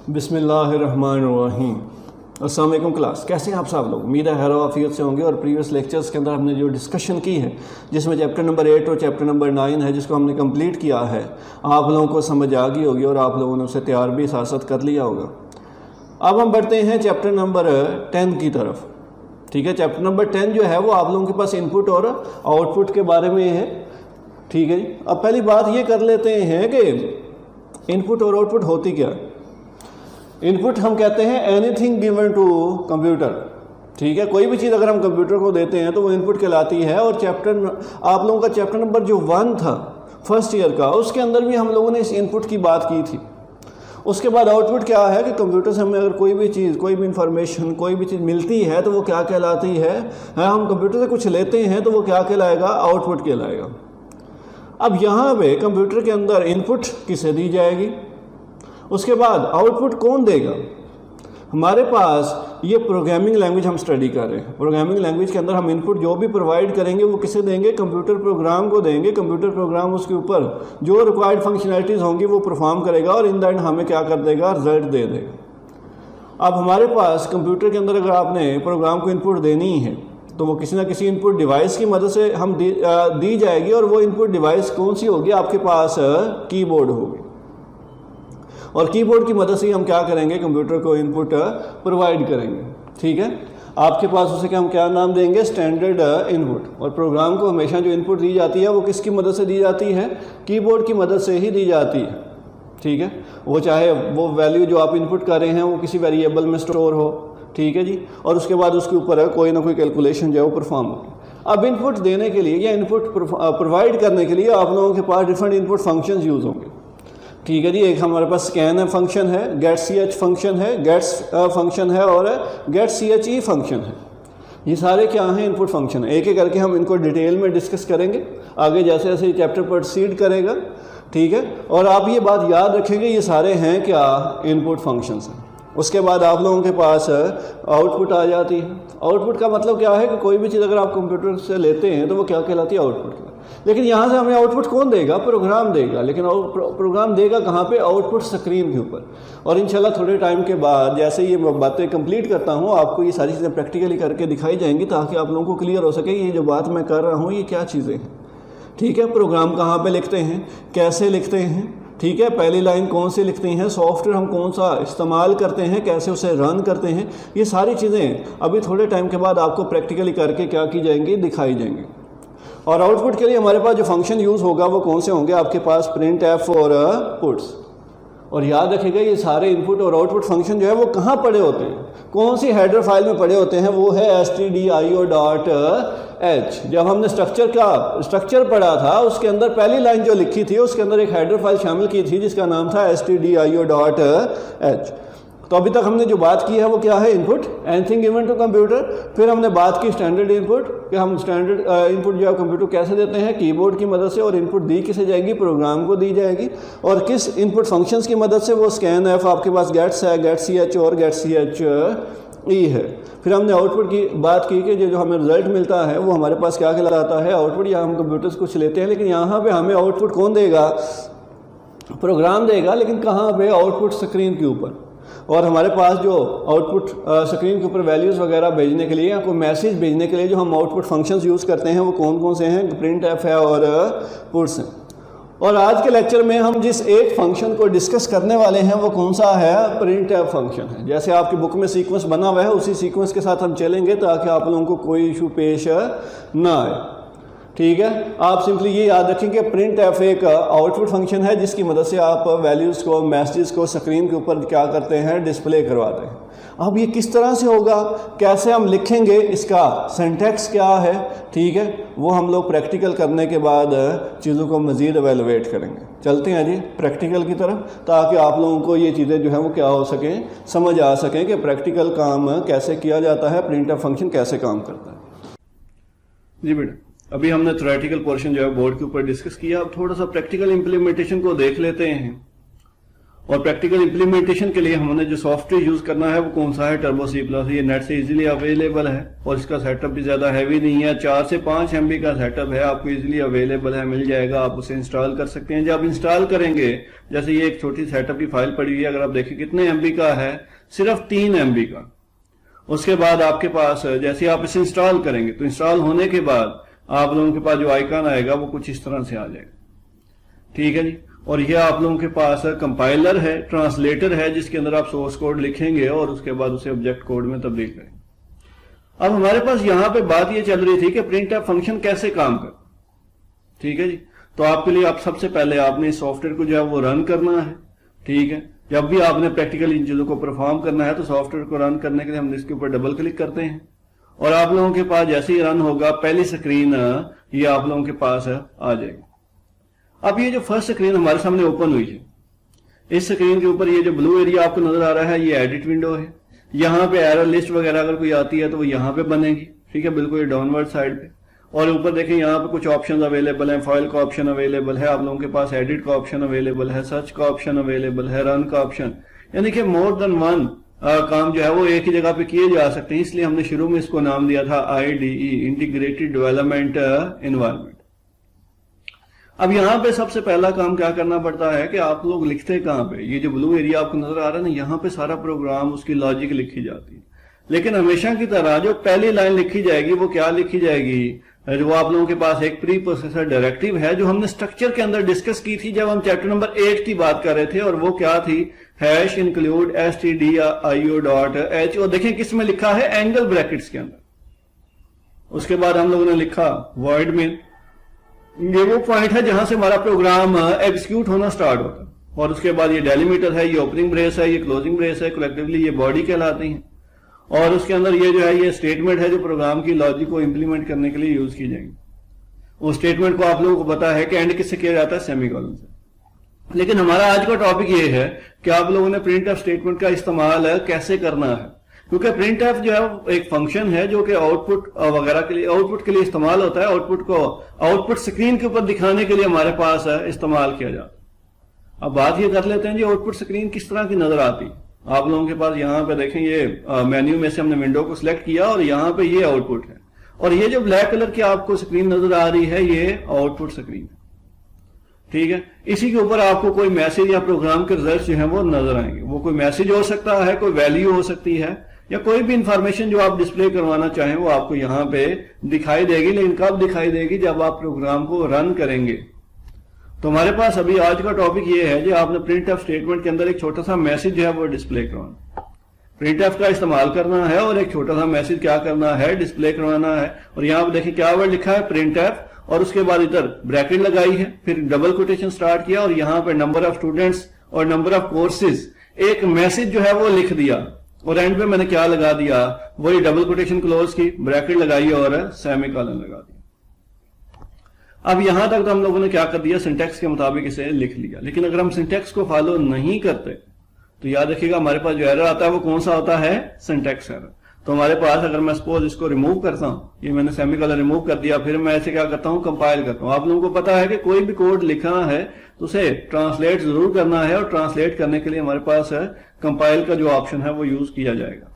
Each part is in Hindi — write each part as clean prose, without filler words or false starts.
बिस्मिल्लाहिर्रहमानिर्रहीम। अस्सलाम वालेकुम क्लास, कैसे हैं आप सब लोग? उम्मीद है खैर आफियत से होंगे। और प्रीवियस लेक्चर्स के अंदर हमने जो डिस्कशन की है, जिसमें चैप्टर नंबर 8 और चैप्टर नंबर 9 है, जिसको हमने कंप्लीट किया है, आप लोगों को समझ आ गई होगी और आप लोगों ने उसे तैयार भी साथ साथ कर लिया होगा। अब हम बढ़ते हैं चैप्टर नंबर 10 की तरफ। ठीक है, चैप्टर नंबर 10 जो है वो आप लोगों के पास इनपुट और आउटपुट के बारे में है। ठीक है जी, अब पहली बात ये कर लेते हैं कि इनपुट और आउटपुट होती क्या है। इनपुट हम कहते हैं एनीथिंग गिवन टू कंप्यूटर। ठीक है, कोई भी चीज़ अगर हम कंप्यूटर को देते हैं तो वो इनपुट कहलाती है। और चैप्टर आप लोगों का चैप्टर नंबर जो 1 था फर्स्ट ईयर का, उसके अंदर भी हम लोगों ने इस इनपुट की बात की थी। उसके बाद आउटपुट क्या है कि कंप्यूटर से हमें अगर कोई भी चीज़, कोई भी इंफॉर्मेशन, कोई भी चीज़ मिलती है तो वो क्या कहलाती है। हम कंप्यूटर से कुछ लेते हैं तो वो क्या कहलाएगा, आउटपुट कहलाएगा। अब यहाँ पे कंप्यूटर के अंदर इनपुट किसे दी जाएगी, उसके बाद आउटपुट कौन देगा। हमारे पास ये प्रोग्रामिंग लैंग्वेज हम स्टडी कर रहे हैं। प्रोग्रामिंग लैंग्वेज के अंदर हम इनपुट जो भी प्रोवाइड करेंगे वो किसे देंगे, कंप्यूटर प्रोग्राम को देंगे। कंप्यूटर प्रोग्राम उसके ऊपर जो रिक्वायर्ड फंक्शनैलिटीज़ होंगी वो परफॉर्म करेगा और इन द एंड हमें क्या कर देगा, रिजल्ट दे देगा। अब हमारे पास कंप्यूटर के अंदर अगर आपने प्रोग्राम को इनपुट देनी है तो वो किसी ना किसी इनपुट डिवाइस की मदद से हम दी जाएगी। और वो इनपुट डिवाइस कौन सी होगी, आपके पास कीबोर्ड होगी। और कीबोर्ड की मदद से हम क्या करेंगे, कंप्यूटर को इनपुट प्रोवाइड करेंगे। ठीक है, आपके पास उसे हम क्या नाम देंगे, स्टैंडर्ड इनपुट। और प्रोग्राम को हमेशा जो इनपुट दी जाती है वो किसकी मदद से दी जाती है, कीबोर्ड की मदद से ही दी जाती है। ठीक है, वो चाहे वो वैल्यू जो आप इनपुट कर रहे हैं वो किसी वेरिएबल में स्टोर हो। ठीक है जी, और उसके बाद उसके ऊपर कोई ना कोई कैलकुलेशन जो है वो परफॉर्म होगी। अब इनपुट देने के लिए या इनपुट प्रोवाइड करने के लिए आप लोगों के पास डिफरेंट इनपुट फंक्शंस यूज़ होंगे। ठीक है जी, एक हमारे पास स्कैन फंक्शन है, गेट ch फंक्शन है, गेट्स फंक्शन है और गेट che फंक्शन है। ये सारे क्या हैं, इनपुट फंक्शन है। एक एक करके हम इनको डिटेल में डिस्कस करेंगे आगे जैसे जैसे चैप्टर प्रोसीड करेगा। ठीक है, और आप ये बात याद रखेंगे, ये सारे हैं क्या, इनपुट फंक्शंस हैं। उसके बाद आप लोगों के पास आउटपुट आ जाती है। आउटपुट का मतलब क्या है कि कोई भी चीज़ अगर आप कंप्यूटर से लेते हैं तो वो क्या कहलाती है, आउटपुट। लेकिन यहाँ से हमें आउटपुट कौन देगा, प्रोग्राम देगा। लेकिन प्रोग्राम देगा कहाँ पे, आउटपुट स्क्रीन के ऊपर। और इंशाल्लाह थोड़े टाइम के बाद जैसे ये बातें कंप्लीट करता हूँ आपको ये सारी चीज़ें प्रैक्टिकली करके दिखाई जाएंगी ताकि आप लोगों को क्लियर हो सके ये जो बात मैं कर रहा हूँ ये क्या चीज़ें हैं। ठीक है, प्रोग्राम कहाँ पर लिखते हैं, कैसे लिखते हैं। ठीक है, पहली लाइन कौन सी लिखती हैं, सॉफ्टवेयर हम कौन सा इस्तेमाल करते हैं, कैसे उसे रन करते हैं, ये सारी चीज़ें अभी थोड़े टाइम के बाद आपको प्रैक्टिकली करके क्या की जाएंगी, दिखाई जाएंगी। और आउटपुट के लिए हमारे पास जो फंक्शन यूज़ होगा वो कौन से होंगे, आपके पास प्रिंट एफ और पुट्स। और याद रखिएगा ये सारे इनपुट और आउटपुट फंक्शन जो है वो कहाँ पड़े होते हैं, कौन सी हेडर फाइल में पड़े होते हैं, वो है stdio.h। जब हमने स्ट्रक्चर पढ़ा था उसके अंदर पहली लाइन जो लिखी थी उसके अंदर एक हेडर फाइल शामिल की थी जिसका नाम था stdio.h। तो अभी तक हमने जो बात की है वो क्या है, input, anything given to computer. फिर हमने बात की स्टैंडर्ड इनपुट कि हम स्टैंडर्ड इनपुट जो है कंप्यूटर कैसे देते हैं, कीबोर्ड की मदद से। और इनपुट दी किसे जाएगी, प्रोग्राम को दी जाएगी। और किस इनपुट फंक्शंस की मदद से, वो स्कैन एफ, आपके पास गेट्स है, गेट ch और गेट ch है। फिर हमने आउटपुट की बात की कि जो हमें रिजल्ट मिलता है वो हमारे पास क्या कहलाता है, आउटपुट। या हम कंप्यूटर से कुछ लेते हैं लेकिन यहाँ पर हमें आउटपुट कौन देगा, प्रोग्राम देगा। लेकिन कहाँ पर, आउटपुट स्क्रीन के ऊपर। और हमारे पास जो आउटपुट स्क्रीन के ऊपर वैल्यूज़ वगैरह भेजने के लिए या कोई मैसेज भेजने के लिए जो हम आउटपुट फंक्शंस यूज़ करते हैं वो कौन कौन से हैं, प्रिंट एफ है और पुट्स हैं। और आज के लेक्चर में हम जिस एक फंक्शन को डिस्कस करने वाले हैं वो कौन सा है, प्रिंट एफ फंक्शन है। जैसे आपकी बुक में सीक्वेंस बना हुआ है उसी सीक्वेंस के साथ हम चलेंगे ताकि आप लोगों को कोई इशू पेश ना आए। ठीक है, आप सिंपली ये याद रखेंगे प्रिंट एफ एक आउटपुट फंक्शन है जिसकी मदद से आप वैल्यूज़ को, मैसेजेस को स्क्रीन के ऊपर क्या करते हैं, डिस्प्ले करवाते हैं। अब ये किस तरह से होगा, कैसे हम लिखेंगे, इसका सिंटैक्स क्या है, ठीक है, वो हम लोग प्रैक्टिकल करने के बाद चीज़ों को मज़ीद एवेलुएट करेंगे। चलते हैं जी प्रैक्टिकल की तरफ ताकि आप लोगों को ये चीज़ें जो है वो क्या हो सकें, समझ आ सकें कि प्रैक्टिकल काम कैसे किया जाता है, प्रिंट एफ फंक्शन कैसे काम करता है। जी बेटा, अभी हमने थ्योरेटिकल पोर्शन जो है बोर्ड के ऊपर डिस्कस किया। अब थोड़ा सा प्रैक्टिकल इम्प्लीमेंटेशन को देख लेते हैं। और प्रैक्टिकल इंप्लीमेंटेशन के लिए हमने जो सॉफ्टवेयर यूज करना है वो कौन सा है, टर्बो C+। ये नेट से इजीली अवेलेबल है और इसका सेटअप भी ज्यादा हैवी नहीं है, 4 से 5 MB का सेटअप है, आपको इजीली अवेलेबल है, मिल जाएगा, आप उसे इंस्टॉल कर सकते हैं। जब इंस्टॉल करेंगे, जैसे ये एक छोटी सेटअप की फाइल पड़ी हुई है, अगर आप देखें कितने MB का है, सिर्फ 3 MB का। उसके बाद आपके पास जैसे आप इसे इंस्टॉल करेंगे तो इंस्टॉल होने के बाद आप लोगों के पास जो आइकन आएगा वो कुछ इस तरह से आ जाएगा, ठीक है जी। और यह आप लोगों के पास कंपाइलर है, ट्रांसलेटर है, जिसके अंदर आप सोर्स कोड लिखेंगे और उसके बाद उसे ऑब्जेक्ट कोड में तब्दील करेंगे। अब हमारे पास यहां पे बात ये चल रही थी कि प्रिंटफ फंक्शन कैसे काम कर, ठीक है जी। तो आपके लिए आप सबसे पहले आपने इस सॉफ्टवेयर को जो है वो रन करना है, ठीक है। जब भी आपने प्रैक्टिकल इन चीजों को परफॉर्म करना है तो सॉफ्टवेयर को रन करने के लिए हम इसके ऊपर डबल क्लिक करते हैं और आप लोगों के पास जैसे ही रन होगा पहली स्क्रीन ये आप लोगों के पास आ जाएगी। अब ये जो फर्स्ट स्क्रीन हमारे सामने ओपन हुई है, इस स्क्रीन के ऊपर ये जो ब्लू एरिया आपको नजर आ रहा है ये एडिट विंडो है। यहाँ पे एरर लिस्ट वगैरह अगर कोई आती है तो वो यहाँ पे बनेगी, ठीक है, बिल्कुल डाउनवर्ड साइड पे। और ऊपर देखें यहाँ पे कुछ ऑप्शंस अवेलेबल हैं, फाइल का ऑप्शन अवेलेबल है, आप लोगों के पास एडिट का ऑप्शन अवेलेबल है, सर्च का ऑप्शन अवेलेबल है, रन का ऑप्शन, यानी कि मोर देन वन काम जो है वो एक ही जगह पे किए जा सकते हैं। इसलिए हमने शुरू में इसको नाम दिया था IDE, इंटीग्रेटेड डेवलपमेंट एनवायरनमेंट। अब यहाँ पे सबसे पहला काम क्या करना पड़ता है कि आप लोग लिखते कहाँ पे, ये जो ब्लू एरिया आपको नजर आ रहा है ना, यहाँ पे सारा प्रोग्राम उसकी लॉजिक लिखी जाती है। लेकिन हमेशा की तरह जो पहली लाइन लिखी जाएगी वो क्या लिखी जाएगी, जो आप लोगों के पास एक प्री प्रोसेसर डायरेक्टिव है जो हमने स्ट्रक्चर के अंदर डिस्कस की थी जब हम चैप्टर नंबर 8 की बात कर रहे थे, और वो क्या थी, #include stdio.h। और देखें किस में लिखा है, एंगल ब्रैकेट्स के अंदर। उसके बाद हम लोगों ने लिखा void main, ये वो पॉइंट है जहां से हमारा प्रोग्राम एग्जीक्यूट होना स्टार्ट होता है। और उसके बाद ये डेलीमीटर है, ये ओपनिंग ब्रेस है, ये क्लोजिंग ब्रेस है, कलेक्टिवली ये बॉडी कहलाती है। और उसके अंदर ये जो है ये स्टेटमेंट है जो प्रोग्राम की लॉजिक को इंप्लीमेंट करने के लिए यूज की जाएंगी। उस स्टेटमेंट को आप लोगों को पता है कि एंड किससे किया जाता है, सेमीकोलन से। लेकिन हमारा आज का टॉपिक ये है कि आप लोगों ने प्रिंटफ स्टेटमेंट का इस्तेमाल कैसे करना है, क्योंकि प्रिंटफ जो है एक फंक्शन है जो कि आउटपुट वगैरह के लिए, आउटपुट के लिए इस्तेमाल होता है। आउटपुट को आउटपुट स्क्रीन के ऊपर दिखाने के लिए हमारे पास इस्तेमाल किया जाता है। अब बात ये कर लेते हैं जी आउटपुट स्क्रीन किस तरह की नजर आती है। आप लोगों के पास यहाँ पे देखें ये मेन्यू में से हमने विंडो को सिलेक्ट किया और यहाँ पे ये आउटपुट है, और ये जो ब्लैक कलर की आपको स्क्रीन नजर आ रही है ये आउटपुट स्क्रीन है, ठीक है। इसी के ऊपर आपको कोई मैसेज या प्रोग्राम के रिजल्ट जो है वो नजर आएंगे। वो कोई मैसेज हो सकता है, कोई वैल्यू हो सकती है, या कोई भी इंफॉर्मेशन जो आप डिस्प्ले करवाना चाहें वो आपको यहाँ पे दिखाई देगी। लेकिन कब दिखाई देगी, जब आप प्रोग्राम को रन करेंगे। तो हमारे पास अभी आज का टॉपिक ये है कि आपने प्रिंटफ स्टेटमेंट के अंदर एक छोटा सा मैसेज जो है वो डिस्प्ले करवाना, प्रिंटफ का इस्तेमाल करना है और एक छोटा सा मैसेज क्या करना है, डिस्प्ले करवाना है। और यहाँ पे देखिए क्या वर्ड लिखा है, प्रिंटफ, और उसके बाद इधर ब्रैकेट लगाई है, फिर डबल कोटेशन स्टार्ट किया और यहाँ पे नंबर ऑफ स्टूडेंट्स और नंबर ऑफ कोर्सेज, एक मैसेज जो है वो लिख दिया। और एंड पे मैंने क्या लगा दिया, वही डबल कोटेशन क्लोज की, ब्रैकेट लगाई और सेमीकोलन लगा दिया। अब यहां तक तो हम लोगों ने क्या कर दिया, सिंटेक्स के मुताबिक इसे लिख लिया। लेकिन अगर हम सिंटेक्स को फॉलो नहीं करते तो याद रखिएगा हमारे पास जो एरर आता है वो कौन सा होता है, सिंटेक्स एरर। तो हमारे पास अगर मैं सपोज इसको रिमूव करता हूं, ये मैंने सेमीकोलन रिमूव कर दिया, फिर मैं ऐसे क्या करता हूं, कंपाइल करता हूं। आप लोगों को पता है कि कोई भी कोड लिखना है तो उसे ट्रांसलेट जरूर करना है, और ट्रांसलेट करने के लिए हमारे पास कंपाइल का जो ऑप्शन है वो यूज किया जाएगा।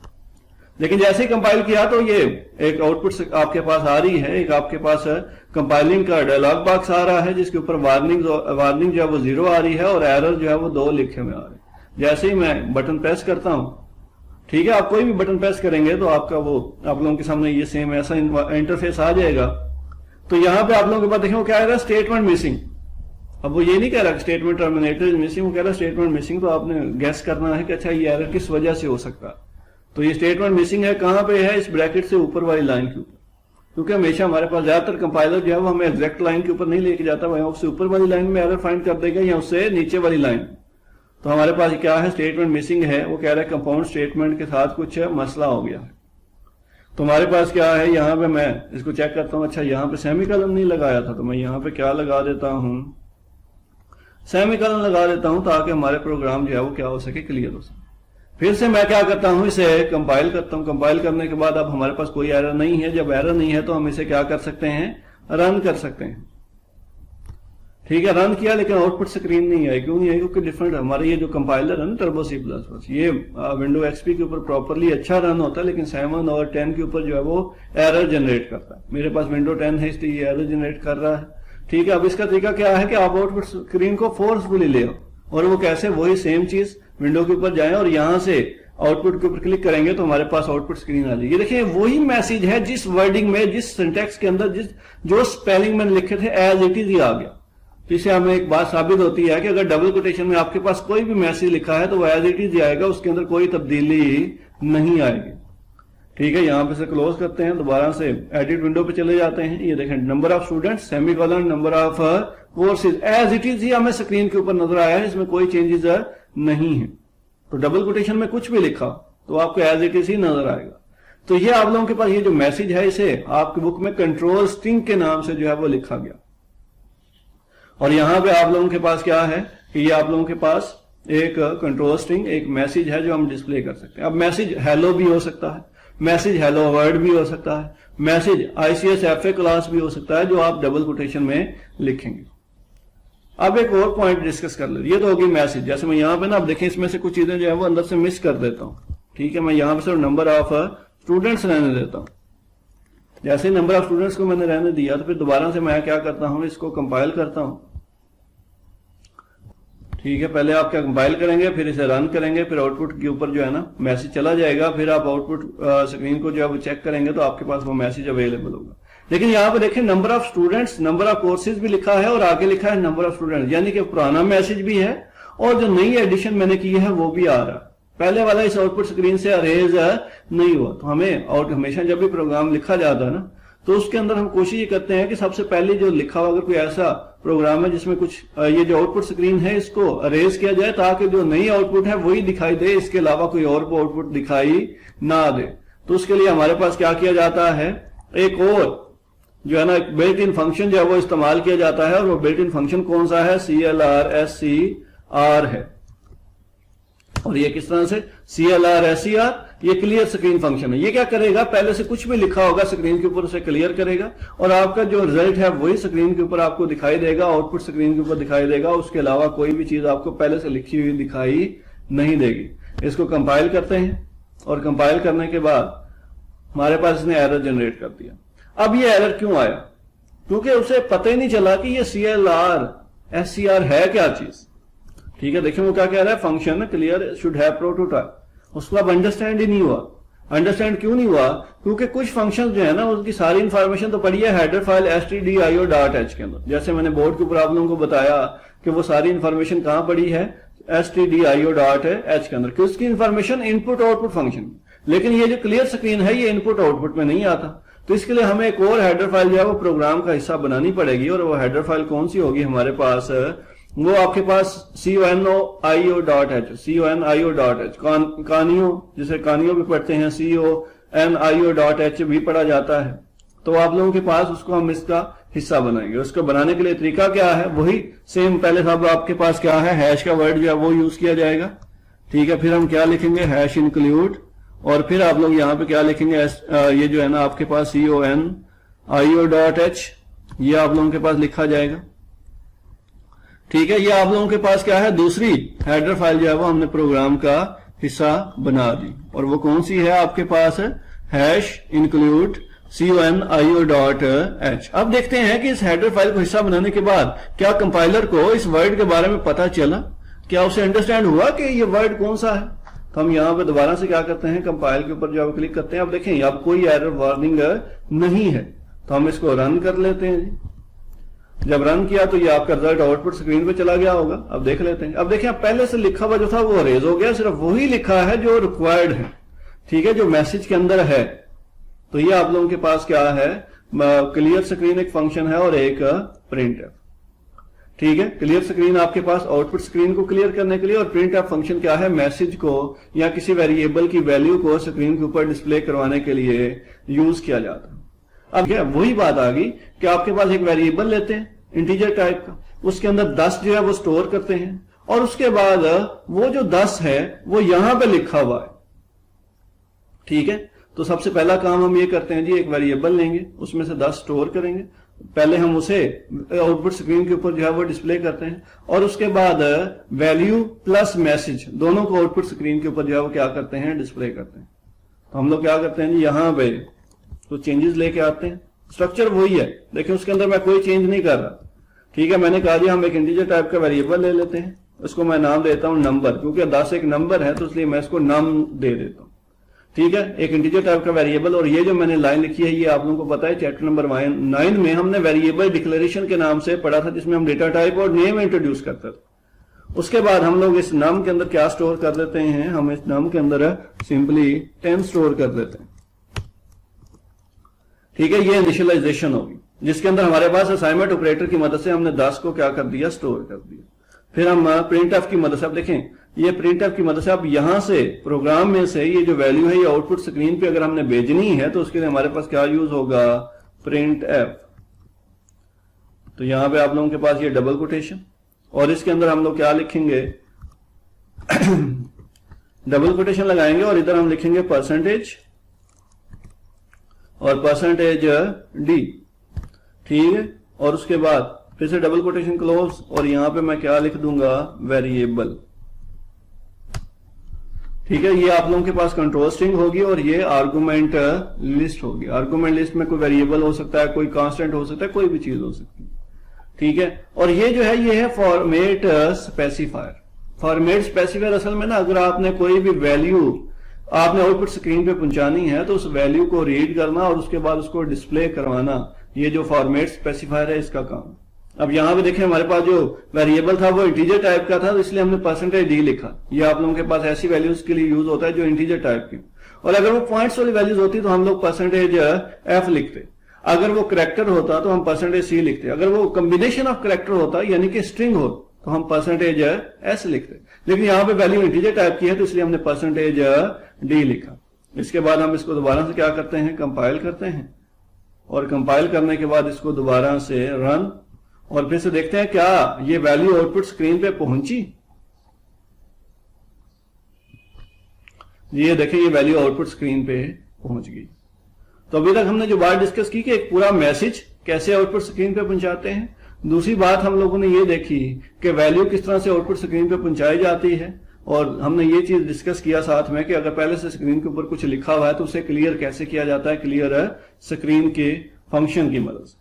लेकिन जैसे ही कंपाइल किया तो ये एक आउटपुट आपके पास आ रही है, एक आपके पास कंपाइलिंग का डायलॉग बॉक्स आ रहा है जिसके ऊपर वार्निंग जो है वो 0 आ रही है और एरर जो है वो 2 लिखे हुए आ रहे हैं। जैसे ही मैं बटन प्रेस करता हूं, ठीक है, आप कोई भी बटन प्रेस करेंगे तो आपका वो आप लोगों के सामने ये सेम ऐसा इंटरफेस आ जाएगा। तो यहां पे आप लोगों के पास देखें वो क्या आ रहा है, स्टेटमेंट मिसिंग। अब वो ये नहीं कह रहा स्टेटमेंट टर्मिनेटर इज मिसिंग, वो कह रहा है स्टेटमेंट मिसिंग। तो आपने गैस करना है कि अच्छा ये एरर किस वजह से हो सकता है। तो ये स्टेटमेंट मिसिंग है, कहां पे है, इस ब्रैकेट से ऊपर वाली लाइन के ऊपर, क्योंकि हमेशा हमारे पास ज्यादातर कंपाइलर जो है वो हमें एग्जैक्ट लाइन के ऊपर नहीं लेके जाता, वह उससे ऊपर वाली लाइन में एरर फाइंड कर देगा या उससे नीचे वाली लाइन। तो हमारे पास क्या है, स्टेटमेंट मिसिंग है, वो कह रहा है कंपाउंड स्टेटमेंट के साथ कुछ मसला हो गया है। तो हमारे पास क्या है, यहाँ पे मैं इसको चेक करता हूँ, अच्छा यहाँ पे सेमीकोलन नहीं लगाया था, तो मैं यहाँ पे क्या लगा देता हूँ, सेमीकोलन लगा देता हूँ, ताकि हमारे प्रोग्राम जो है वो क्या हो सके, क्लियर हो सके। फिर से मैं क्या करता हूं, इसे कंपाइल करता हूं। कंपाइल करने के बाद अब हमारे पास कोई एरर नहीं है। जब एरर नहीं है तो हम इसे क्या कर सकते हैं, रन कर सकते हैं। ठीक है, रन किया लेकिन आउटपुट स्क्रीन नहीं आई। क्यों नहीं आई? क्योंकि डिफरेंट हमारे ये जो कंपाइलर है ना टर्बो C++, ये विंडो XP के ऊपर प्रॉपरली अच्छा रन होता है, लेकिन 7 और 10 के ऊपर जो है वो एरर जनरेट करता है। मेरे पास विंडो 10 है इसलिए ये एरर जनरेट कर रहा है। ठीक है, अब इसका तरीका क्या है कि आप आउटपुट स्क्रीन को फोर्सफुली ले आओ, और वो कैसे? वही सेम चीज विंडो के ऊपर जाएं और यहां से आउटपुट के ऊपर क्लिक करेंगे तो हमारे पास आउटपुट स्क्रीन आ जाएगी। ये देखिए वही मैसेज है जिस वर्डिंग में, जिस सिंटेक्स के अंदर, जो स्पेलिंग में लिखे थे एज इट इज ही आ गया। तो इससे हमें एक बात साबित होती है कि अगर डबल कोटेशन में आपके पास कोई भी मैसेज लिखा है तो वो एज इट इज आएगा, उसके अंदर कोई तब्दीली नहीं आएगी। ठीक है, यहां पे से क्लोज करते हैं, दोबारा से एडिट विंडो पे चले जाते हैं। ये देखें number of students semicolon number of courses as it is ही हमें स्क्रीन के ऊपर नजर आया है, इसमें कोई चेंजेस नहीं है। तो डबल कोटेशन में कुछ भी लिखा तो आपको एज इट इज ही नजर आएगा। तो ये आप लोगों के पास ये जो मैसेज है इसे आपकी बुक में कंट्रोल स्ट्रिंग के नाम से जो है वो लिखा गया। और यहां पे आप लोगों के पास क्या है कि ये आप लोगों के पास एक कंट्रोल स्ट्रिंग, एक मैसेज है जो हम डिस्प्ले कर सकते हैं। अब मैसेज हेलो भी हो सकता है, मैसेज हेलो वर्ड भी हो सकता है, मैसेज ICS FA क्लास भी हो सकता है, जो आप डबल कोटेशन में लिखेंगे। अब एक और पॉइंट डिस्कस कर ले, ये तो होगी मैसेज। जैसे मैं यहाँ पे ना, अब देखें इसमें से कुछ चीजें जो है वो अंदर से मिस कर देता हूं। ठीक है, मैं यहाँ पे सिर्फ नंबर ऑफ स्टूडेंट्स रहने देता हूं। जैसे नंबर ऑफ स्टूडेंट्स को मैंने रहने दिया तो फिर दोबारा से मैं क्या करता हूं, इसको कंपाइल करता हूं। ठीक है, पहले आप क्या कंपाइल करेंगे, फिर इसे रन करेंगे, फिर आउटपुट के ऊपर जो है ना मैसेज चला जाएगा, फिर आप आउटपुट स्क्रीन को जो है वो चेक करेंगे तो आपके पास वो मैसेज अवेलेबल होगा। लेकिन यहाँ पे देखें number of students, number of courses भी लिखा है और आगे लिखा है नंबर ऑफ स्टूडेंट्स, यानी कि पुराना मैसेज भी है और जो नई एडिशन मैंने की है वो भी आ रहा है। पहले वाला इस आउटपुट स्क्रीन से अरेज नहीं हुआ। तो हमें और हमेशा जब भी प्रोग्राम लिखा जाता है ना तो उसके अंदर हम कोशिश ये करते हैं कि सबसे पहले जो लिखा हुआ, अगर कोई ऐसा प्रोग्राम है जिसमें कुछ ये जो आउटपुट स्क्रीन है इसको अरेज किया जाए ताकि जो नई आउटपुट है वही दिखाई दे, इसके अलावा कोई और आउटपुट दिखाई ना दे। तो उसके लिए हमारे पास क्या किया जाता है, एक और जो है ना एक बिल्ट इन फंक्शन जो है वो इस्तेमाल किया जाता है, और वो बिल्ट इन फंक्शन कौन सा है, CLR है। और ये किस तरह से CLR ये क्लियर स्क्रीन फंक्शन है। ये क्या करेगा, पहले से कुछ भी लिखा होगा स्क्रीन के ऊपर उसे क्लियर करेगा और आपका जो रिजल्ट है वही स्क्रीन के ऊपर आपको दिखाई देगा, आउटपुट स्क्रीन के ऊपर दिखाई देगा। उसके अलावा कोई भी चीज आपको पहले से लिखी हुई दिखाई नहीं देगी। इसको कंपाइल करते हैं और कंपाइल करने के बाद हमारे पास इसने एरर जनरेट कर दिया। अब ये एरर क्यों आया, क्योंकि उसे पता ही नहीं चला कि ये CLR है क्या चीज। ठीक है, देखिए वो क्या कह रहा है, function clear should have prototype. उसको अब अंडरस्टैंड ही नहीं हुआ। अंडरस्टैंड क्यों नहीं हुआ, क्योंकि कुछ फंक्शन जो है ना उसकी सारी इंफॉर्मेशन तो पड़ी है हेडर फाइल stdio.h के अंदर। जैसे मैंने बोर्ड के ऊपर आप लोगों को बताया कि वो सारी इंफॉर्मेशन कहां पड़ी है, stdio.h के अंदर। किसकी इंफॉर्मेशन, इनपुट आउटपुट फंक्शन। लेकिन ये जो क्लियर स्क्रीन है ये इनपुट आउटपुट में नहीं आता। तो इसके लिए हमें एक और हेडर फाइल जो है वो प्रोग्राम का हिस्सा बनानी पड़ेगी। और वो हेडर फाइल कौन सी होगी हमारे पास, वो आपके पास conio.h कानियो, जिसे कानियो भी पढ़ते हैं, conio.h भी पढ़ा जाता है। तो आप लोगों के पास उसको हम इसका हिस्सा बनाएंगे। उसको बनाने के लिए तरीका क्या है, वही सेम पहले साहब आपके पास क्या है, हैश का वर्ड जो है वो यूज किया जाएगा। ठीक है, फिर हम क्या लिखेंगे, हैश इंक्लूड, और फिर आप लोग यहाँ पे क्या लिखेंगे, ये जो है ना आपके पास conio.h, ये आप लोगों के पास लिखा जाएगा। ठीक है, ये आप लोगों के पास क्या है, दूसरी हेडर फाइल जो है वो हमने प्रोग्राम का हिस्सा बना दी। और वो कौन सी है आपके पास, हैश इंक्लूड conio.h। अब देखते हैं कि इस हेडर फाइल को हिस्सा बनाने के बाद क्या कंपाइलर को इस वर्ड के बारे में पता चला, क्या उसे अंडरस्टैंड हुआ कि ये वर्ड कौन सा है। तो हम यहाँ पे दोबारा से क्या करते हैं, कंपाइल के ऊपर जब क्लिक करते हैं, अब देखें अब कोई एरर वार्निंग नहीं है। तो हम इसको रन कर लेते हैं। जब रन किया तो ये आपका रिजल्ट आउटपुट स्क्रीन पे चला गया होगा। अब देख लेते हैं। अब देखिए अब पहले से लिखा हुआ जो था वो अरेज हो गया, सिर्फ वही लिखा है जो रिक्वायर्ड है। ठीक है, जो मैसेज के अंदर है। तो ये आप लोगों के पास क्या है, क्लियर स्क्रीन एक फंक्शन है और एक प्रिंटफ। ठीक है, क्लियर स्क्रीन आपके पास आउटपुट स्क्रीन को क्लियर करने के लिए, और प्रिंटफ फंक्शन क्या है, मैसेज को या किसी वेरिएबल की वैल्यू को स्क्रीन के ऊपर डिस्प्ले करवाने के लिए यूज किया जाता है। अब क्या वही बात आ गई कि आपके पास एक वेरिएबल लेते हैं इंटीजर टाइप का, उसके अंदर 10 जो है वो स्टोर करते हैं, और उसके बाद वो जो 10 है वो यहां पे लिखा हुआ है। ठीक है, तो सबसे पहला काम हम ये करते हैं जी, एक वेरिएबल लेंगे, उसमें से 10 स्टोर करेंगे, पहले हम उसे आउटपुट स्क्रीन के ऊपर जो है वो डिस्प्ले करते हैं, और उसके बाद वैल्यू प्लस मैसेज दोनों को आउटपुट स्क्रीन के ऊपर जो है वो क्या करते हैं, डिस्प्ले करते हैं। तो हम लोग क्या करते हैं जी, यहाँ पे तो चेंजेस लेके आते हैं, स्ट्रक्चर वही है, देखिए उसके अंदर मैं कोई चेंज नहीं कर रहा। ठीक है, मैंने कहा जी हम एक इंटीजर टाइप का वेरिएबल ले लेते हैं, उसको मैं नाम देता हूं नंबर, क्योंकि 10 एक नंबर है तो इसलिए मैं इसको नाम दे देता हूं। ठीक है, एक इंटीजर टाइप का वेरिएबल, और ये जो मैंने लाइन लिखी है ये आप लोगों को पता है चैप्टर नंबर 9 में हमने वेरिएबल डिक्लेरेशन के नाम से पढ़ा था, जिसमें हम डेटा टाइप और नेम इंट्रोड्यूस करते थे। उसके बाद हम लोग इस नाम के अंदर क्या स्टोर कर देते हैं, हम इस नाम के अंदर सिंपली 10 स्टोर कर देते हैं। ठीक है, ये इनिशियलाइजेशन होगी, जिसके अंदर हमारे पास असाइनमेंट ऑपरेटर की मदद से हमने 10 को क्या कर दिया, स्टोर कर दिया। फिर हम प्रिंट एफ की मदद से, अब देखें ये प्रिंट एफ की मदद से अब यहां से प्रोग्राम में से ये जो वैल्यू है ये आउटपुट स्क्रीन पे अगर हमने भेजनी है तो उसके लिए हमारे पास क्या यूज होगा, प्रिंट एफ। तो यहां पे आप लोगों के पास ये डबल कोटेशन, और इसके अंदर हम लोग क्या लिखेंगे डबल कोटेशन लगाएंगे, और इधर हम लिखेंगे परसेंटेज और परसेंटेज डी। ठीक है, और उसके बाद फिर से डबल कोटेशन क्लोज, और यहां पे मैं क्या लिख दूंगा, वेरिएबल। ठीक है, ये आप लोगों के पास कंट्रोल स्ट्रिंग होगी और ये आर्गुमेंट लिस्ट होगी। आर्गुमेंट लिस्ट में कोई वेरिएबल हो सकता है, कोई कांस्टेंट हो सकता है, कोई भी चीज हो सकती है। ठीक है, और ये जो है ये है फॉर्मेट स्पेसिफायर। फॉर्मेट स्पेसिफायर असल में ना, अगर आपने कोई भी वैल्यू आपने आउटपुट स्क्रीन पे पहुंचानी है तो उस वैल्यू को रीड करना और उसके बाद उसको डिस्प्ले करवाना, ये जो फॉर्मेट स्पेसिफायर है इसका काम। अब यहां पे देखें हमारे पास जो वेरिएबल था वो इंटीजर टाइप का था, तो इसलिए हमने परसेंटेज डी लिखा। ये आप लोगों के पास ऐसी वैल्यूज के लिए यूज होता है जो इंटीजर टाइप की, और अगर वो पॉइंट्स वाली वैल्यूज होती तो हम लोग परसेंटेज एफ लिखते। अगर वो करेक्टर होता तो हम परसेंटेज सी लिखते। अगर वो कॉम्बिनेशन ऑफ करेक्टर होता यानी कि स्ट्रिंग हो तो हम परसेंटेज एस लिखते। लेकिन यहाँ पे वैल्यू इंटीजर टाइप की है तो इसलिए हमने परसेंटेज डी लिखा। इसके बाद हम इसको दोबारा से क्या करते हैं, कंपाइल करते हैं, और कंपाइल करने के बाद इसको दोबारा से रन, और फिर से देखते हैं क्या ये वैल्यू आउटपुट स्क्रीन पे पहुंची। ये देखें ये वैल्यू आउटपुट स्क्रीन पे पहुंच गई। तो अभी तक हमने जो बात डिस्कस की कि एक पूरा मैसेज कैसे आउटपुट स्क्रीन पे पहुंचाते हैं। दूसरी बात हम लोगों ने ये देखी कि वैल्यू किस तरह से आउटपुट स्क्रीन पे पहुंचाई जाती है, और हमने ये चीज डिस्कस किया साथ में कि अगर पहले से स्क्रीन के ऊपर कुछ लिखा हुआ है तो उसे क्लियर कैसे किया जाता है, क्लियर स्क्रीन के फंक्शन की मदद से।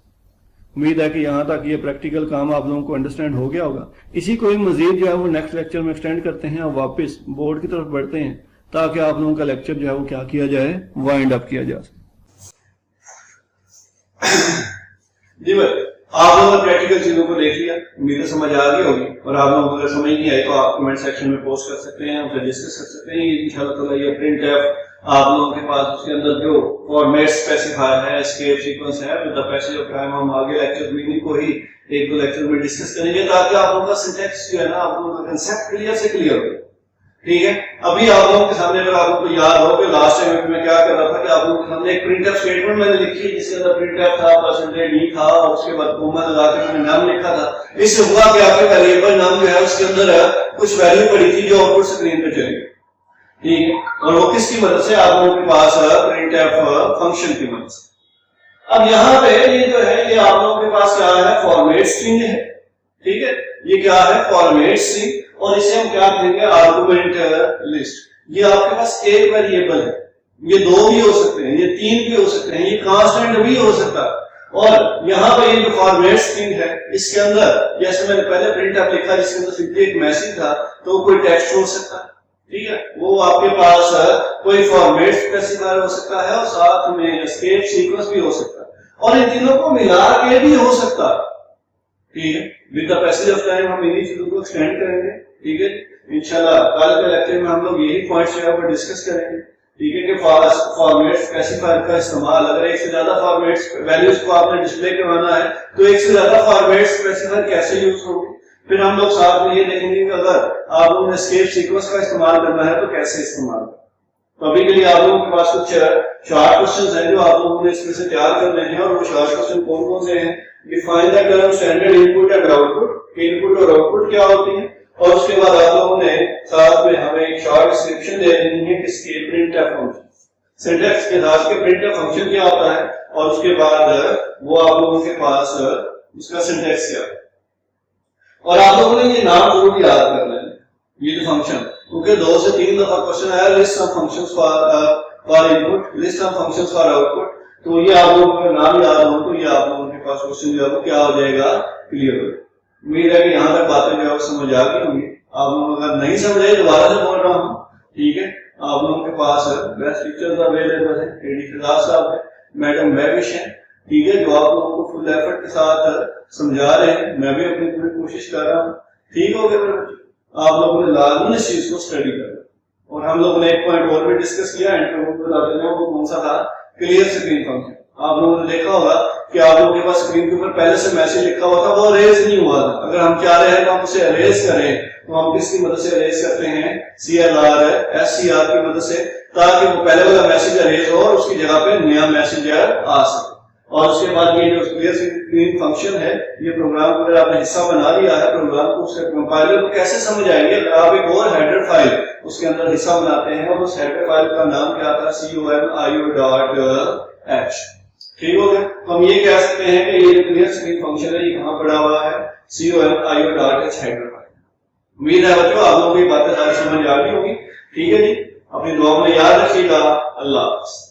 उम्मीद है कि यहां तक ये प्रैक्टिकल काम आप लोगों को अंडरस्टैंड हो गया होगा। इसी को ही मजीद जो है वो नेक्स्ट लेक्चर में एक्सटेंड करते हैं और वापस बोर्ड की तरफ बढ़ते हैं, ताकि आप लोगों का लेक्चर जो है वो क्या किया जाए, वाइंड अप किया जा सके। जी भाई, आप लोगों ने प्रैक्टिकल चीजों को देख लिया, उम्मीद है समझ आ गई होगी, और आप लोगों को अगर समझ नहीं आई तो आप कमेंट सेक्शन में पोस्ट कर सकते हैं, फिर डिस्कस कर सकते हैं। इंशाल्लाह ताला ये प्रिंट एफ आप लोगों के पास उसके अंदर जो फॉर्मेट स्पेसिफायर है, एस्केप सीक्वेंस है, with the passage of time हम आगे लेक्चर में इन्हीं को ही एक दो लेक्चर में डिस्कस करेंगे, ताकि आप लोगों का सिंटैक्स जो है ना, आप लोगों का कंसेप्ट क्लियर से क्लियर हो। ठीक है, अभी आप लोगों के सामने अगर आप लोगों को याद हो कि लास्ट टाइम मैं क्या कर रहा था कि आप लोगों के सामने एक प्रिंटफ स्टेटमेंट मैंने लिखी है, जिसके अंदर प्रिंटफ था, परसेंटेज डी था, और उसके बाद कोमा लगा के मैंने नाम लिखा था। इससे हुआ कि आपके वेरिएबल नाम जो है उसके अंदर कुछ वैल्यू पड़ी थी जो आउटपुट स्क्रीन पे चलेगी। ठीक है, और वो किसकी मदद से, आप लोगों के पास प्रिंटफ फंक्शन की मदद से। अब यहाँ पे ये जो है ये आप लोगों के पास क्या है, फॉर्मेट स्ट्रिंग है। ठीक है, ये क्या है, फॉर्मेट स्ट्रिंग, और इसे हम क्या कहेंगे, आर्गुमेंट लिस्ट। ये आपके पास एक वेरिएबल है, ये दो भी हो सकते हैं, ये तीन भी हो सकते हैं, ये कांस्टेंट भी हो सकता है। और यहाँ पे ये जो फॉर्मेट स्ट्रिंग है इसके अंदर, जैसे मैंने पहले प्रिंटफ लिखा जिसके अंदर सिंपली एक मैसेज था, तो कोई टेक्स्ट हो सकता है। ठीक है, वो आपके पास कोई फॉर्मेट स्पेसिफायर हो सकता है, और साथ में एस्केप सीक्वेंस भी हो सकता है, और इन तीनों को मिला के भी हो सकता है। ठीक है, with the passage of time हम इन्हीं चीजों को एक्सटेंड करेंगे। ठीक है, इंशाल्लाह कल के लेक्चर में हम लोग यही पॉइंट्स जो है वो डिस्कस करेंगे। ठीक है, कि फॉर्मेट स्पेसिफायर का इस्तेमाल, अगर एक से ज्यादा फॉर्मेट वैल्यूज को आपने डिस्प्ले करवाना है तो एक से ज्यादा फॉर्मेट स्पेसिफायर कैसे यूज होंगे। फिर हम लोग साथ में ये देखेंगे कि अगर आप लोगों ने एस्केप सीक्वेंस का इस्तेमाल करना है तो कैसे इस्तेमाल। तो अभी के लिए आप लोगों के पास कुछ शॉर्ट क्वेश्चंस हैं जो आप लोगों ने इसमें से तैयार करने हैं, और वो शॉर्ट क्वेश्चन कौन कौन से हैं। Define the term standard input and output, input और आउटपुट क्या होती है, और उसके बाद आप लोगों ने साथ में हमें एक शॉर्ट डिस्क्रिप्शन दे देनी है किसके, प्रिंटफ फंक्शन। सिंटैक्स के साथ के प्रिंटफ फंक्शन क्या होता है, और उसके बाद वो आप लोगों के पास इसका सिंटैक्स क्या है। और आप लोगों ने ये नाम जरूर याद कर लेना, ये जो फंक्शन, क्योंकि 2 से 3 दफा क्वेश्चन आया, list some functions for input, list some functions for output, तो ये आप लोगों का नाम याद हो तो ये आप लोगों के पास क्वेश्चन जो है वो क्या हो जाएगा, क्लियर हो जाएगा। उम्मीद है कि यहाँ तक बातें जो है समझ आ गई होंगी। आप लोग अगर नहीं समझे दोबारा से बोल रहा हूँ, ठीक है। आप लोगों के पास बेस्ट टीचर्स अवेलेबल है, एडी फिजाज साहब है, मैडम महविश है, ठीक है, जो आप लोगों को फुल एफर्ट के साथ समझा रहे हैं। मैं भी अपनी पूरी कोशिश कर रहा हूँ, ठीक हो गया। आप लोगों ने लाजमी इस चीज को स्टडी करना। और हम लोगों ने एक पॉइंट और भी डिस्कस किया, वो कौन सा था, क्लियर स्क्रीन फंक्शन। आप लोगों ने देखा होगा कि आप लोगों के पास स्क्रीन के ऊपर पहले से मैसेज लिखा हुआ था, वो अरेज नहीं हुआ था। अगर हम चाह रहे हैं तो हम उसे अरेज करें, तो हम किसकी मदद से अरेज करते हैं, CLR SCR की मदद से, ताकि वो पहले वाला मैसेज अरेज हो और उसकी जगह पे नया मैसेज आ सके। और उसके बाद ये जो क्लियर स्क्रीन फंक्शन है, ये प्रोग्राम को अगर आपने हिस्सा बना लिया है, प्रोग्राम को उसके कंपाइलर को कैसे समझ आएंगे, अगर आप एक और हेडर फाइल उसके अंदर हिस्सा बनाते हैं और उस हेडर फाइल का नाम क्या आता है, COMIO.h, ठीक हो गया। तो हम ये कह सकते हैं कि ये क्लियर स्क्रीन फंक्शन है, ये कहां पड़ा हुआ है, COMIO.h हेडर फाइल। उम्मीद है बच्चों आप लोगों को ये बातें सारी समझ आ गई होगी, ठीक है जी। अपनी दुआ में याद रखिएगा। अल्लाह हाफ़िज़।